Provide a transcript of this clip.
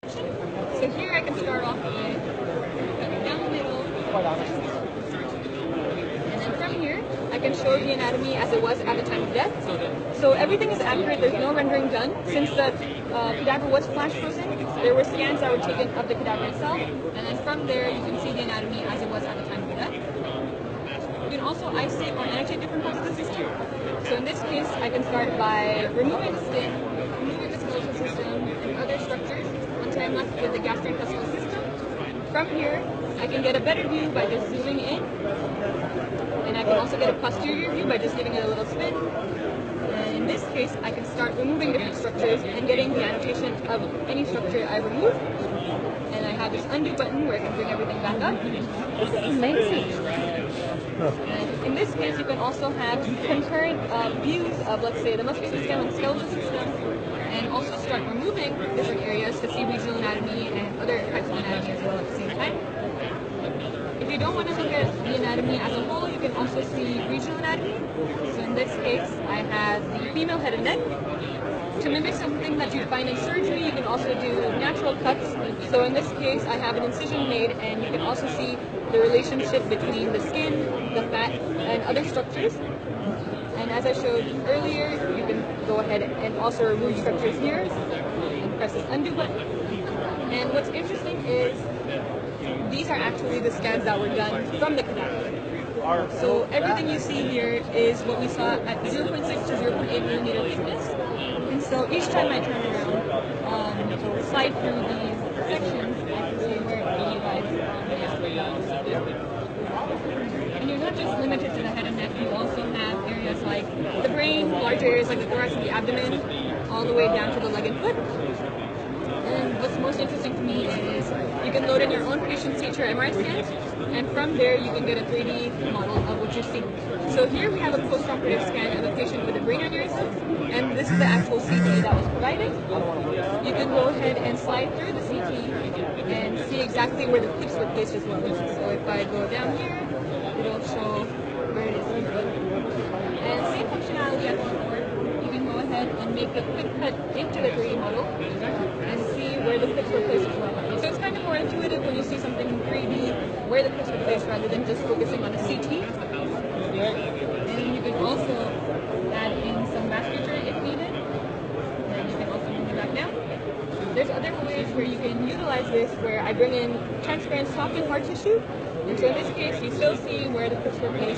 So here I can start off with cutting down the middle. And then from here, I can show the anatomy as it was at the time of death. So everything is accurate, there's no rendering done. Since the cadaver was flash frozen, there were scans that were taken of the cadaver itself. And then from there, you can see the anatomy as it was at the time of death. You can also isolate or annotate different parts of the system. So in this case, I can start by removing the skin, removing the skeletal system, and other structures until I'm left with the gastrointestinal system. From here, I can get a better view by just zooming in. And I can also get a posterior view by just giving it a little spin. And in this case, I can start removing different structures and getting the annotation of any structure I remove. And I have this undo button where I can bring everything back up. This is amazing. And in this case, you can also have concurrent views of, let's say, the muscular system and skeletal system, and also start removing different areas to see regional anatomy and other types of anatomy as well at the same time. If you don't want to look at the anatomy as a whole, you can also see regional anatomy. So in this case, I have the female head and neck. To mimic something that you find in surgery, you can also do natural cuts. So in this case, I have an incision made, and you can also see the relationship between the skin, the fat, and other structures. And as I showed earlier, you can go ahead and also remove structures here and press this undo button. And what's interesting is these are actually the scans that were done from the cadaver. So everything you see here is what we saw at 0.6 to 0.8 millimeter thickness. And so each time I turn around, slide through these sections, I can see where it lies on the aspect. And you're not just limited to the head and neck, you also have areas like the brain, large areas like the thorax and the abdomen, all the way down to the leg and foot. And what's most interesting to me is you can load in your own patient's CT or MRI scans, and from there you can get a 3D model of what you're seeing. So here we have a post-operative scan of a patient with a brain aneurysm, and this is the actual CT that was provided. You can go ahead and slide through the CT and see exactly where the clips were placed as well. So if I go down here, it'll show where it is here. And same functionality as before. You can go ahead and make a quick cut into the 3D model and see where the clips were placed as well. So it's kind of more intuitive when you see something in 3D, where the clips were placed rather than just focusing on a CT. And you can also add in some vasculature if needed. And you can also move it back down. There's other ways where you can utilize this where I bring in transparent soft and hard tissue. And so in this case, you still see where the clips were placed.